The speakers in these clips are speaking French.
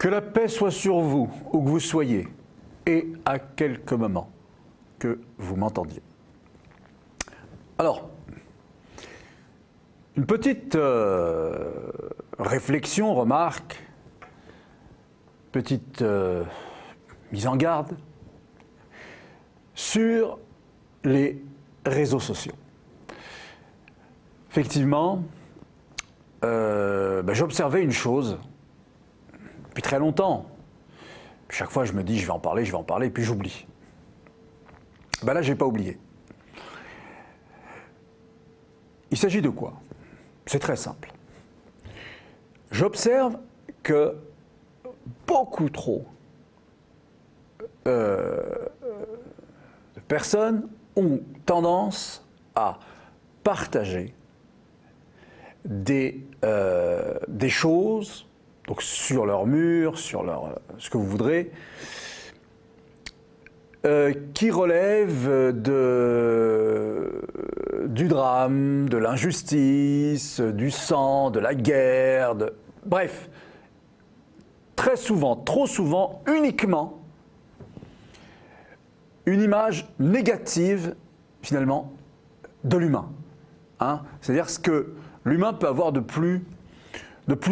Que la paix soit sur vous, où que vous soyez, et à quelque moment que vous m'entendiez. Alors, une petite réflexion, remarque, petite mise en garde sur les réseaux sociaux. Effectivement, j'observais une chose depuis très longtemps. Chaque fois, je me dis, je vais en parler, et puis j'oublie. Là, je n'ai pas oublié. Il s'agit de quoi? C'est très simple. J'observe que beaucoup trop de personnes ont tendance à partager des choses, donc sur leur mur, sur ce que vous voudrez, qui relèvent du drame, de l'injustice, du sang, de la guerre, bref, très souvent, trop souvent, uniquement une image négative, finalement, de l'humain. Hein? C'est-à-dire ce que l'humain peut avoir de plus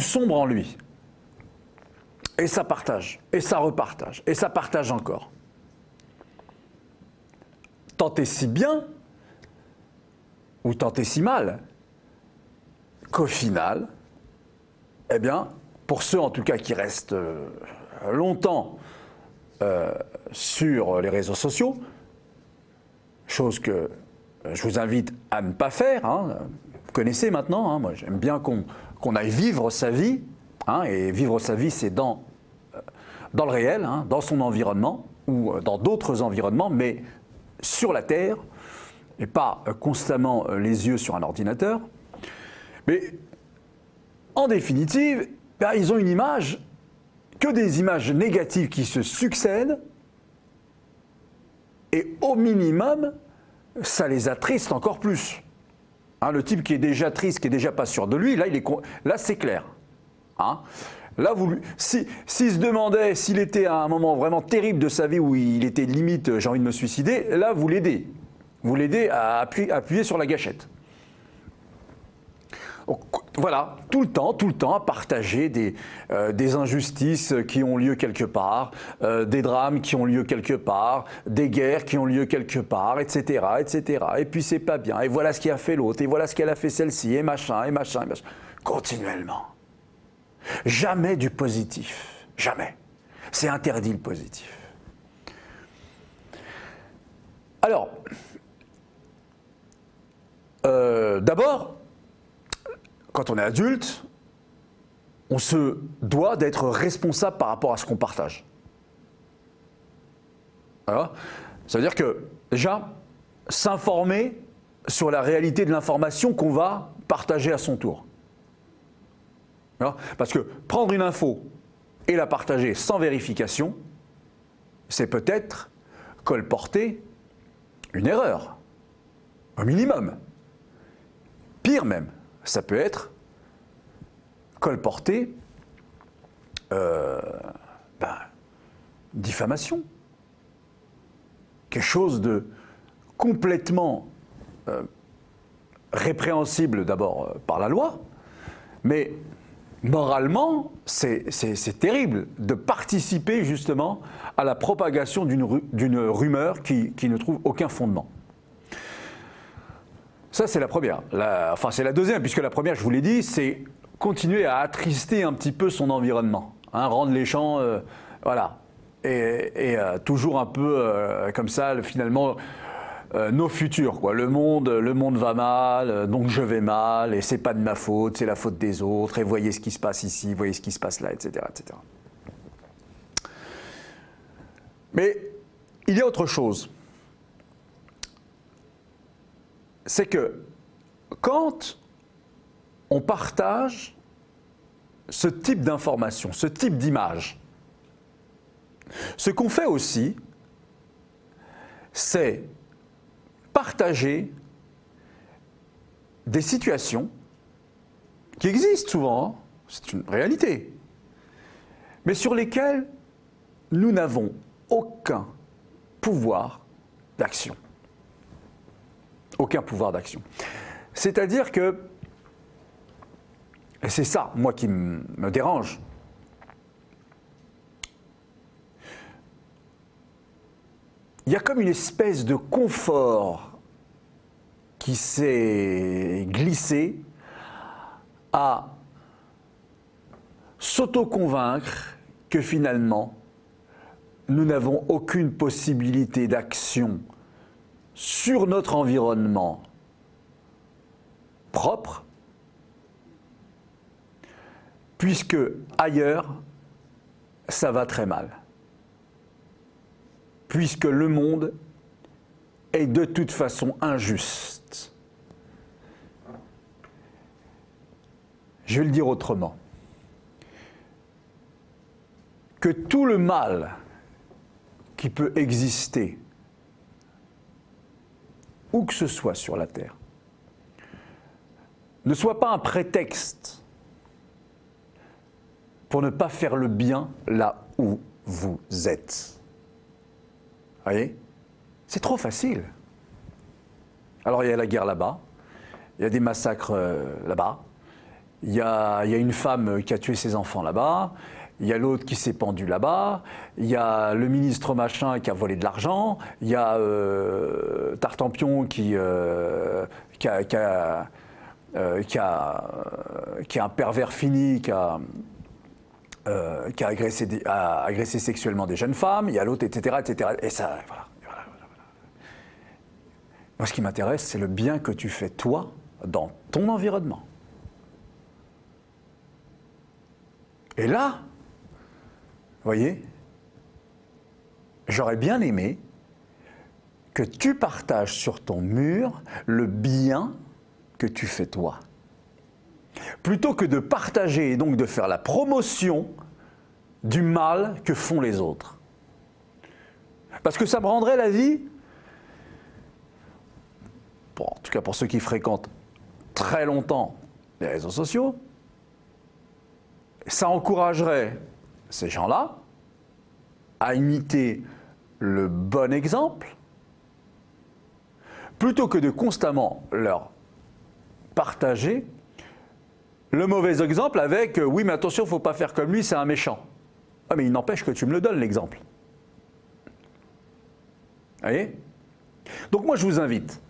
sombre en lui. Et ça partage, et ça repartage, et ça partage encore. Tant et si bien, ou tant et si mal, qu'au final, eh bien, pour ceux en tout cas qui restent longtemps sur les réseaux sociaux, chose que je vous invite à ne pas faire, hein, vous connaissez maintenant, hein, moi j'aime bien qu'on aille vivre sa vie, hein, et vivre sa vie c'est dans le réel, hein, dans son environnement, ou dans d'autres environnements, mais sur la Terre, et pas constamment les yeux sur un ordinateur. Mais en définitive, ils ont une image, que des images négatives qui se succèdent, et au minimum, ça les attriste encore plus. Hein, le type qui est déjà triste, qui est déjà pas sûr de lui, là c'est clair. Hein, là, s'il se demandait s'il était à un moment vraiment terrible de sa vie où il était limite, j'ai envie de me suicider, là vous l'aidez. Vous l'aidez à appuyer sur la gâchette. Donc, voilà, tout le temps, à partager des injustices qui ont lieu quelque part, des drames qui ont lieu quelque part, des guerres qui ont lieu quelque part, etc., etc. Et puis c'est pas bien, et voilà ce qui a fait l'autre, et voilà ce qu'elle a fait celle-ci, et machin, et machin, et machin. Continuellement. Jamais du positif. Jamais. C'est interdit le positif. Alors, d'abord, quand on est adulte, on se doit d'être responsable par rapport à ce qu'on partage. Voilà. Ça veut dire que, déjà, s'informer sur la réalité de l'information qu'on va partager à son tour. Voilà. Parce que prendre une info et la partager sans vérification, c'est peut-être colporter une erreur, au minimum. Pire même, ça peut être colporter diffamation. Quelque chose de complètement répréhensible d'abord par la loi, mais moralement, c'est terrible de participer justement à la propagation d'une rumeur qui ne trouve aucun fondement. Ça, c'est la première. Enfin, c'est la deuxième, puisque la première, je vous l'ai dit, c'est continuer à attrister un petit peu son environnement, hein, rendre les gens, voilà, et toujours un peu comme ça, finalement, nos futurs, quoi. Le monde va mal, donc je vais mal, et c'est pas de ma faute, c'est la faute des autres, et voyez ce qui se passe ici, voyez ce qui se passe là, etc., etc. Mais il y a autre chose. C'est que quand on partage ce type d'information, ce type d'image, ce qu'on fait aussi, c'est partager des situations qui existent souvent, hein, c'est une réalité, mais sur lesquels nous n'avons aucun pouvoir d'action. Aucun pouvoir d'action. C'est-à-dire que, et c'est ça, moi, qui me dérange, il y a comme une espèce de confort qui s'est glissé à s'auto-convaincre que finalement, nous n'avons aucune possibilité d'action sur notre environnement propre, puisque ailleurs, ça va très mal. Puisque le monde est de toute façon injuste. Je vais le dire autrement. Que tout le mal qui peut exister, où que ce soit sur la Terre, ne soit pas un prétexte pour ne pas faire le bien là où vous êtes. Vous voyez? C'est trop facile. Alors il y a la guerre là-bas, il y a des massacres là-bas, il y a une femme qui a tué ses enfants là-bas, il y a l'autre qui s'est pendu là-bas, il y a le ministre machin qui a volé de l'argent, il y a Tartampion qui a un pervers fini, qui a agressé sexuellement des jeunes femmes, il y a l'autre, etc., etc. Et ça, voilà. Moi, ce qui m'intéresse, c'est le bien que tu fais, toi, dans ton environnement. Et là, vous voyez, j'aurais bien aimé que tu partages sur ton mur le bien que tu fais, toi. Plutôt que de partager et donc de faire la promotion du mal que font les autres. Parce que ça me rendrait la vie, bon, en tout cas pour ceux qui fréquentent très longtemps les réseaux sociaux, ça encouragerait ces gens-là à imiter le bon exemple, plutôt que de constamment leur partager le mauvais exemple avec oui mais attention, il ne faut pas faire comme lui, c'est un méchant. Ah mais il n'empêche que tu me le donnes l'exemple. Vous voyez? Donc moi je vous invite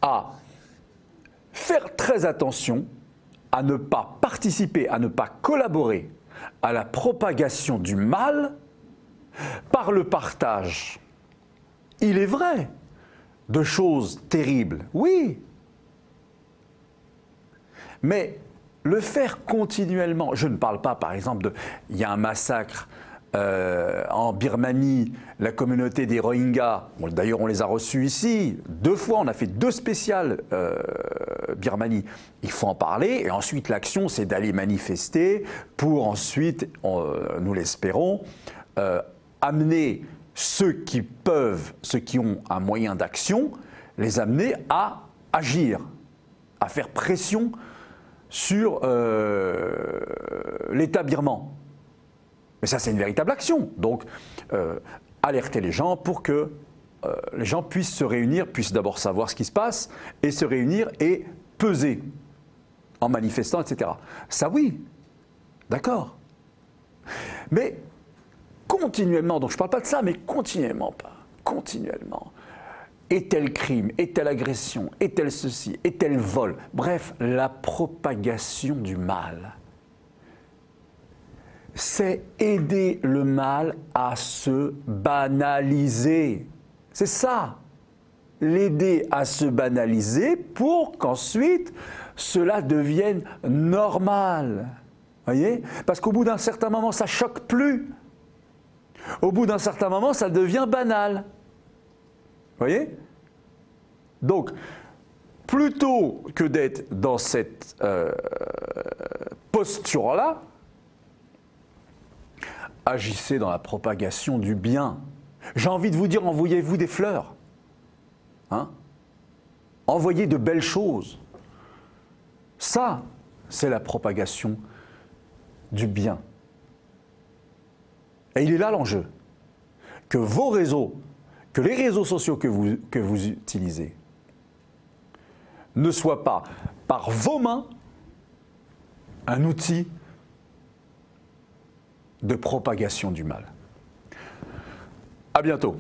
à faire très attention à ne pas participer, à ne pas collaborer à la propagation du mal par le partage. Il est vrai, de choses terribles, oui. Mais le faire continuellement, je ne parle pas par exemple de, il y a un massacre en Birmanie, la communauté des Rohingyas, bon, d'ailleurs on les a reçus ici, 2 fois, on a fait 2 spéciales Birmanie, il faut en parler, et ensuite l'action c'est d'aller manifester pour ensuite, nous l'espérons, amener ceux qui peuvent, ceux qui ont un moyen d'action, les amener à agir, à faire pression sur l'État birman. Mais ça, c'est une véritable action. Donc, alerter les gens pour que les gens puissent se réunir, puissent d'abord savoir ce qui se passe, et se réunir et peser en manifestant, etc. Ça, oui, d'accord. Mais continuellement, donc je ne parle pas de ça, mais continuellement, est-elle crime, est-elle agression, est-elle ceci, est-elle vol, bref, la propagation du mal. C'est aider le mal à se banaliser. C'est ça. L'aider à se banaliser pour qu'ensuite cela devienne normal. Voyez? Parce qu'au bout d'un certain moment, ça ne choque plus. Au bout d'un certain moment, ça devient banal. Voyez? Donc, plutôt que d'être dans cette posture-là, agissez dans la propagation du bien. J'ai envie de vous dire, envoyez-vous des fleurs. Hein? Envoyez de belles choses. Ça, c'est la propagation du bien. Et il est là l'enjeu. Que vos réseaux, que les réseaux sociaux que vous utilisez ne soient pas, par vos mains, un outil de propagation du mal. À bientôt.